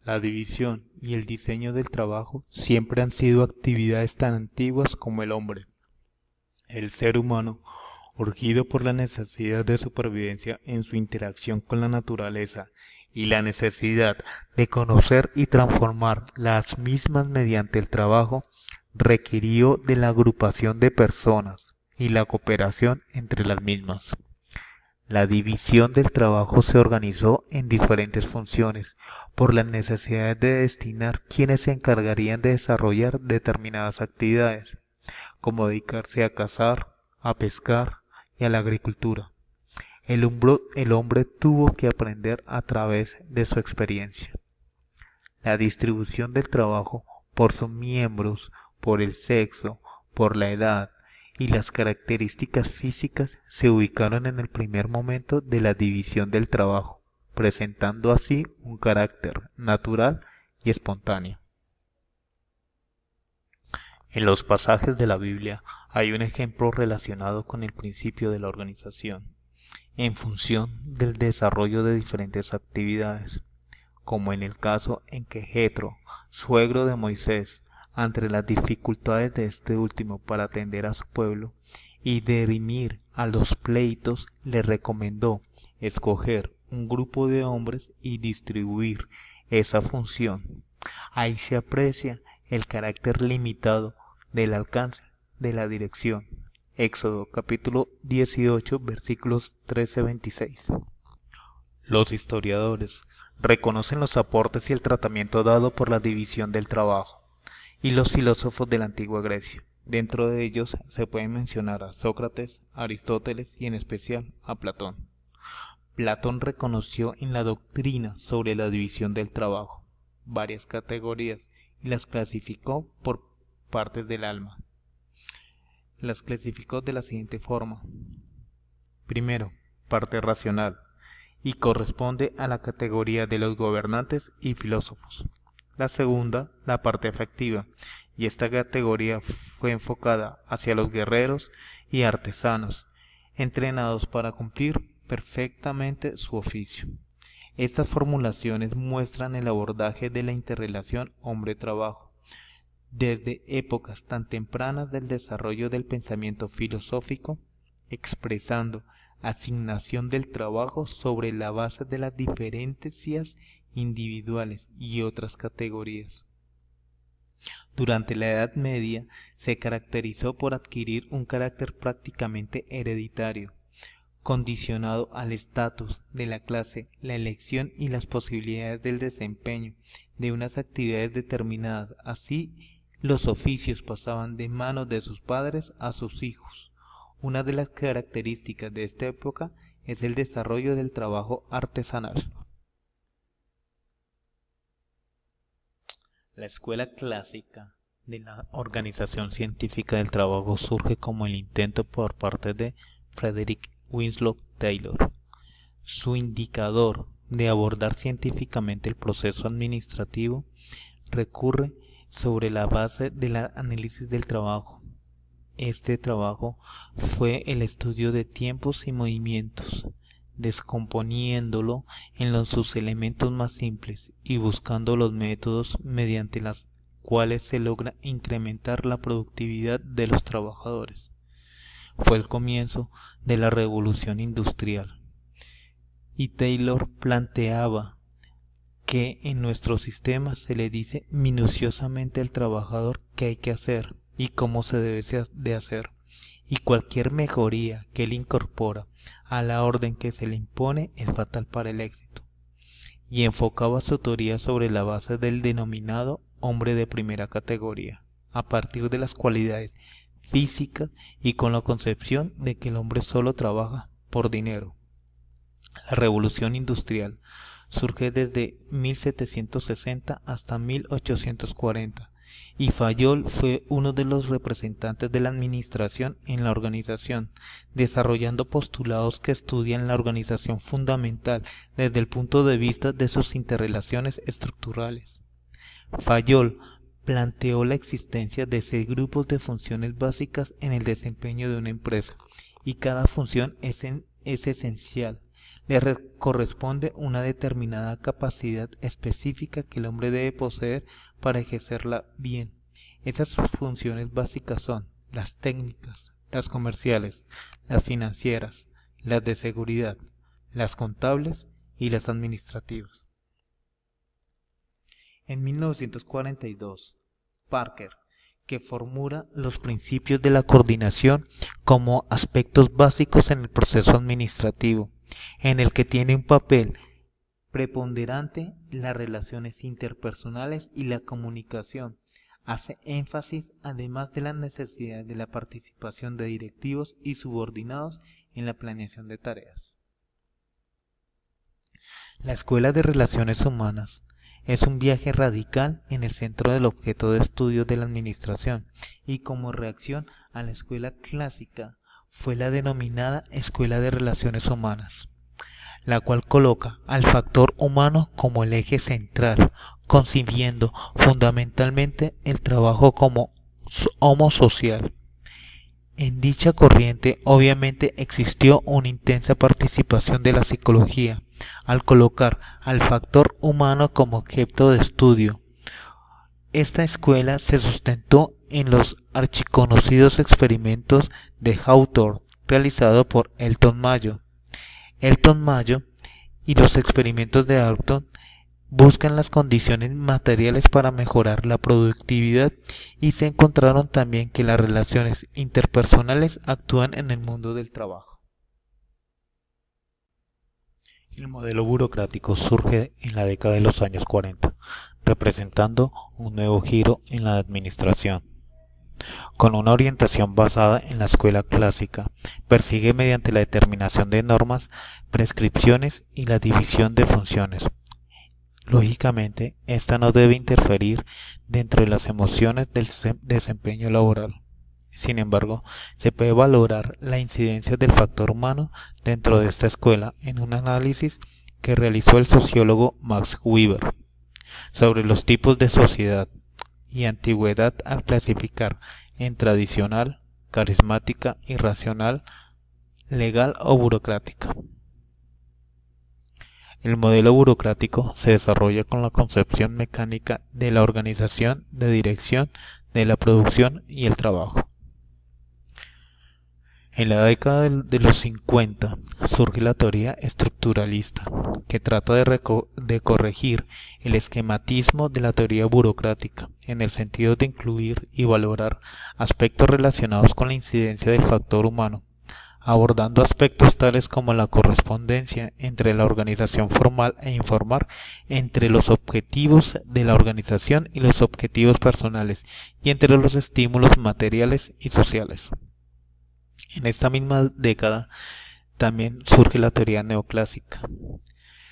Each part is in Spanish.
La división y el diseño del trabajo siempre han sido actividades tan antiguas como el hombre. El ser humano, urgido por la necesidad de supervivencia en su interacción con la naturaleza y la necesidad de conocer y transformar las mismas mediante el trabajo, requirió de la agrupación de personas y la cooperación entre las mismas. La división del trabajo se organizó en diferentes funciones por las necesidades de destinar quienes se encargarían de desarrollar determinadas actividades, como dedicarse a cazar, a pescar y a la agricultura. El hombre tuvo que aprender a través de su experiencia. La distribución del trabajo por sus miembros, por el sexo, por la edad y las características físicas se ubicaron en el primer momento de la división del trabajo, presentando así un carácter natural y espontáneo. En los pasajes de la Biblia hay un ejemplo relacionado con el principio de la organización, en función del desarrollo de diferentes actividades, como en el caso en que Jetro, suegro de Moisés, ante las dificultades de este último para atender a su pueblo y dirimir a los pleitos, le recomendó escoger un grupo de hombres y distribuir esa función. Ahí se aprecia el carácter limitado del alcance de la dirección. Éxodo capítulo 18 versículos 13-26. Los historiadores reconocen los aportes y el tratamiento dado por la división del trabajo y los filósofos de la antigua Grecia. Dentro de ellos se pueden mencionar a Sócrates, Aristóteles y en especial a Platón. Platón reconoció en la doctrina sobre la división del trabajo varias categorías y las clasificó por partes del alma. Las clasificó de la siguiente forma. Primero, parte racional, y corresponde a la categoría de los gobernantes y filósofos. La segunda, la parte afectiva, y esta categoría fue enfocada hacia los guerreros y artesanos, entrenados para cumplir perfectamente su oficio. Estas formulaciones muestran el abordaje de la interrelación hombre-trabajo, desde épocas tan tempranas del desarrollo del pensamiento filosófico, expresando asignación del trabajo sobre la base de las diferencias individuales y otras categorías. Durante la Edad Media se caracterizó por adquirir un carácter prácticamente hereditario, condicionado al estatus de la clase, la elección y las posibilidades del desempeño de unas actividades determinadas. Así, los oficios pasaban de manos de sus padres a sus hijos. Una de las características de esta época es el desarrollo del trabajo artesanal. La escuela clásica de la organización científica del trabajo surge como el intento por parte de Frederick Winslow Taylor. Su indicador de abordar científicamente el proceso administrativo recurre sobre la base del análisis del trabajo. Este trabajo fue el estudio de tiempos y movimientos, descomponiéndolo en sus elementos más simples y buscando los métodos mediante los cuales se logra incrementar la productividad de los trabajadores. Fue el comienzo de la revolución industrial, y Taylor planteaba que en nuestro sistema se le dice minuciosamente al trabajador qué hay que hacer y cómo se debe de hacer, y cualquier mejoría que él incorpora a la orden que se le impone es fatal para el éxito, y enfocaba su teoría sobre la base del denominado hombre de primera categoría, a partir de las cualidades físicas y con la concepción de que el hombre solo trabaja por dinero. La revolución industrial surge desde 1760 hasta 1840 y Fayol fue uno de los representantes de la administración en la organización, desarrollando postulados que estudian la organización fundamental desde el punto de vista de sus interrelaciones estructurales. Fayol planteó la existencia de 6 grupos de funciones básicas en el desempeño de una empresa, y cada función es esencial. corresponde una determinada capacidad específica que el hombre debe poseer para ejercerla bien. Esas funciones básicas son las técnicas, las comerciales, las financieras, las de seguridad, las contables y las administrativas. En 1942, Parker, que formula los principios de la coordinación como aspectos básicos en el proceso administrativo, en el que tiene un papel preponderante las relaciones interpersonales y la comunicación, hace énfasis además de la necesidad de la participación de directivos y subordinados en la planeación de tareas. La Escuela de Relaciones Humanas es un viaje radical en el centro del objeto de estudio de la administración y como reacción a la escuela clásica fue la denominada Escuela de Relaciones Humanas, la cual coloca al factor humano como el eje central, concibiendo fundamentalmente el trabajo como homo social. En dicha corriente obviamente existió una intensa participación de la psicología, al colocar al factor humano como objeto de estudio. Esta escuela se sustentó en los archiconocidos experimentos de Hawthorne realizados por Elton Mayo. Elton Mayo y los experimentos de Hawthorne buscan las condiciones materiales para mejorar la productividad y se encontraron también que las relaciones interpersonales actúan en el mundo del trabajo. El modelo burocrático surge en la década de los años 40, representando un nuevo giro en la administración. Con una orientación basada en la escuela clásica, persigue mediante la determinación de normas, prescripciones y la división de funciones. Lógicamente, esta no debe interferir dentro de las emociones del desempeño laboral. Sin embargo, se puede valorar la incidencia del factor humano dentro de esta escuela en un análisis que realizó el sociólogo Max Weber sobre los tipos de sociedad y antigüedad al clasificar en tradicional, carismática, irracional, legal o burocrática. El modelo burocrático se desarrolla con la concepción mecánica de la organización, de dirección, de la producción y el trabajo. En la década de los 50 surge la teoría estructuralista, que trata de corregir el esquematismo de la teoría burocrática, en el sentido de incluir y valorar aspectos relacionados con la incidencia del factor humano, abordando aspectos tales como la correspondencia entre la organización formal e informal, entre los objetivos de la organización y los objetivos personales, y entre los estímulos materiales y sociales. En esta misma década también surge la teoría neoclásica.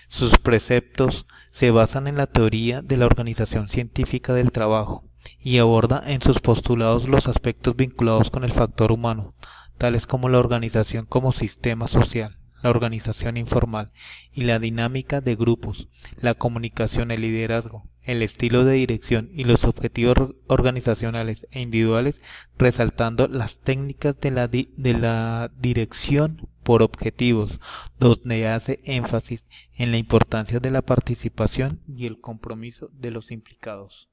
Sus preceptos se basan en la teoría de la organización científica del trabajo y aborda en sus postulados los aspectos vinculados con el factor humano, tales como la organización como sistema social, la organización informal y la dinámica de grupos, la comunicación, el liderazgo, el estilo de dirección y los objetivos organizacionales e individuales, resaltando las técnicas de la dirección por objetivos, donde hace énfasis en la importancia de la participación y el compromiso de los implicados.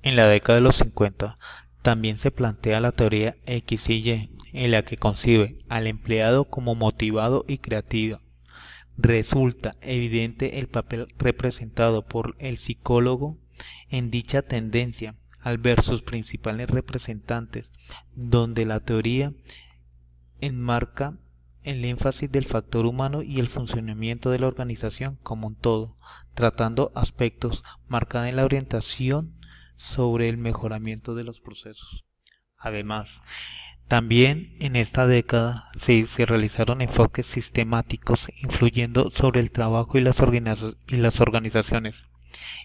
En la década de los 50 también se plantea la teoría X y Y, en la que concibe al empleado como motivado y creativo. Resulta evidente el papel representado por el psicólogo en dicha tendencia al ver sus principales representantes, donde la teoría enmarca el énfasis del factor humano y el funcionamiento de la organización como un todo, tratando aspectos marcada en la orientación sobre el mejoramiento de los procesos. Además, también en esta década se realizaron enfoques sistemáticos influyendo sobre el trabajo y las organizaciones.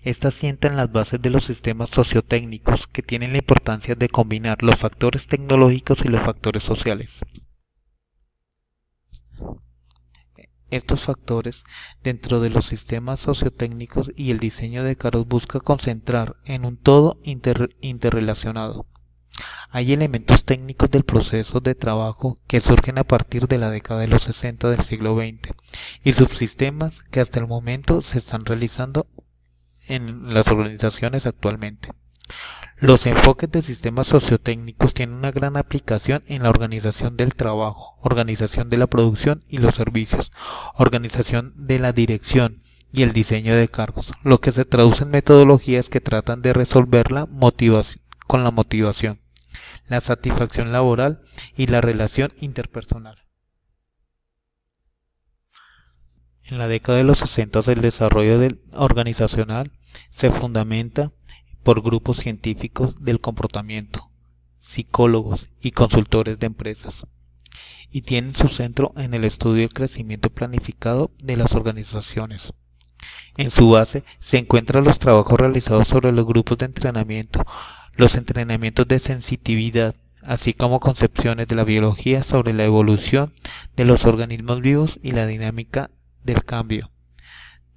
Estas sientan las bases de los sistemas sociotécnicos que tienen la importancia de combinar los factores tecnológicos y los factores sociales. Estos factores dentro de los sistemas sociotécnicos y el diseño de Caros busca concentrar en un todo interrelacionado. Hay elementos técnicos del proceso de trabajo que surgen a partir de la década de los 60 del siglo XX y subsistemas que hasta el momento se están realizando en las organizaciones actualmente. Los enfoques de sistemas sociotécnicos tienen una gran aplicación en la organización del trabajo, organización de la producción y los servicios, organización de la dirección y el diseño de cargos, lo que se traduce en metodologías que tratan de resolver la motivación, la satisfacción laboral y la relación interpersonal. En la década de los 60 el desarrollo organizacional se fundamenta por grupos científicos del comportamiento, psicólogos y consultores de empresas, y tienen su centro en el estudio del crecimiento planificado de las organizaciones. En su base se encuentran los trabajos realizados sobre los grupos de entrenamiento, los entrenamientos de sensitividad, así como concepciones de la biología sobre la evolución de los organismos vivos y la dinámica del cambio.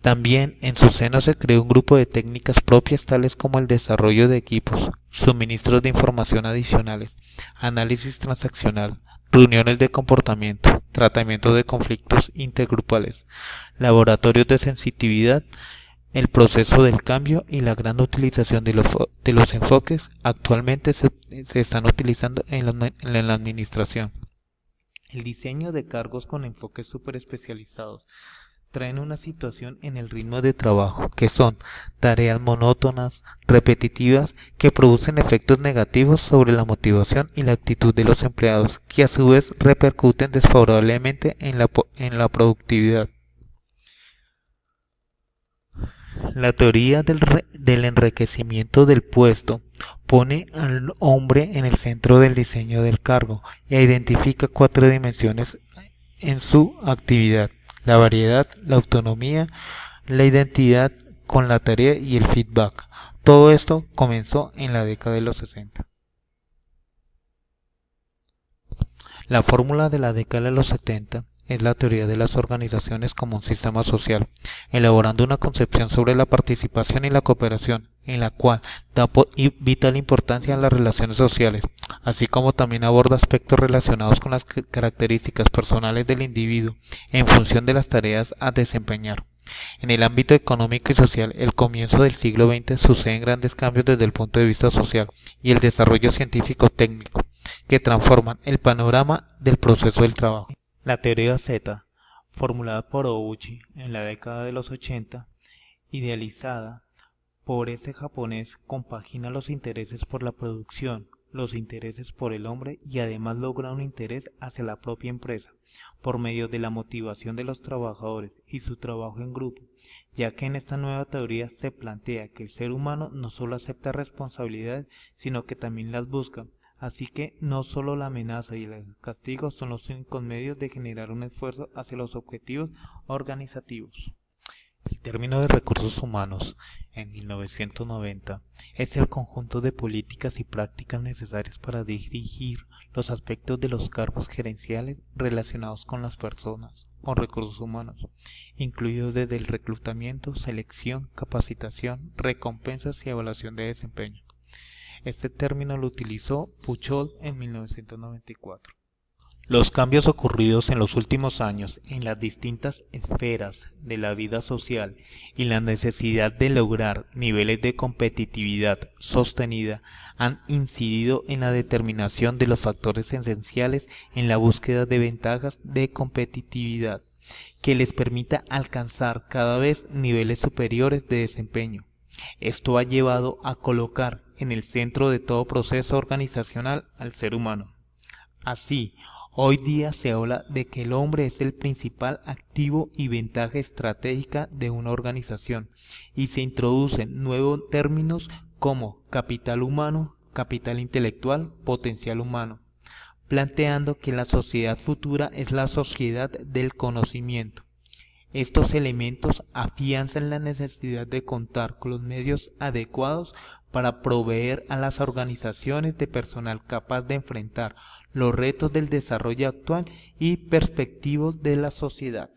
También en su seno se creó un grupo de técnicas propias tales como el desarrollo de equipos, suministros de información adicionales, análisis transaccional, reuniones de comportamiento, tratamiento de conflictos intergrupales, laboratorios de sensitividad, el proceso del cambio y la gran utilización de los enfoques actualmente se están utilizando en la administración. El diseño de cargos con enfoques superespecializados traen una situación en el ritmo de trabajo, que son tareas monótonas, repetitivas, que producen efectos negativos sobre la motivación y la actitud de los empleados, que a su vez repercuten desfavorablemente en la productividad. La teoría del enriquecimiento del puesto pone al hombre en el centro del diseño del cargo e identifica 4 dimensiones en su actividad: la variedad, la autonomía, la identidad con la tarea y el feedback. Todo esto comenzó en la década de los 60. La fórmula de la década de los 70 es la teoría de las organizaciones como un sistema social, elaborando una concepción sobre la participación y la cooperación, en la cual da vital importancia a las relaciones sociales, así como también aborda aspectos relacionados con las características personales del individuo en función de las tareas a desempeñar. En el ámbito económico y social, el comienzo del siglo XX suceden grandes cambios desde el punto de vista social y el desarrollo científico-técnico, que transforman el panorama del proceso del trabajo. La teoría Z, formulada por Ouchi en la década de los 80, idealizada por este japonés, compagina los intereses por la producción, los intereses por el hombre y además logra un interés hacia la propia empresa, por medio de la motivación de los trabajadores y su trabajo en grupo, ya que en esta nueva teoría se plantea que el ser humano no solo acepta responsabilidades, sino que también las busca. Así que no solo la amenaza y el castigo son los únicos medios de generar un esfuerzo hacia los objetivos organizativos. El término de recursos humanos, en 1990, es el conjunto de políticas y prácticas necesarias para dirigir los aspectos de los cargos gerenciales relacionados con las personas o recursos humanos, incluidos desde el reclutamiento, selección, capacitación, recompensas y evaluación de desempeño. Este término lo utilizó Puchol en 1994. Los cambios ocurridos en los últimos años en las distintas esferas de la vida social y la necesidad de lograr niveles de competitividad sostenida han incidido en la determinación de los factores esenciales en la búsqueda de ventajas de competitividad que les permita alcanzar cada vez niveles superiores de desempeño. Esto ha llevado a colocar en el centro de todo proceso organizacional al ser humano. Así, hoy día se habla de que el hombre es el principal activo y ventaja estratégica de una organización, y se introducen nuevos términos como capital humano, capital intelectual, potencial humano, planteando que la sociedad futura es la sociedad del conocimiento. Estos elementos afianzan la necesidad de contar con los medios adecuados para proveer a las organizaciones de personal capaz de enfrentar los retos del desarrollo actual y perspectivos de la sociedad.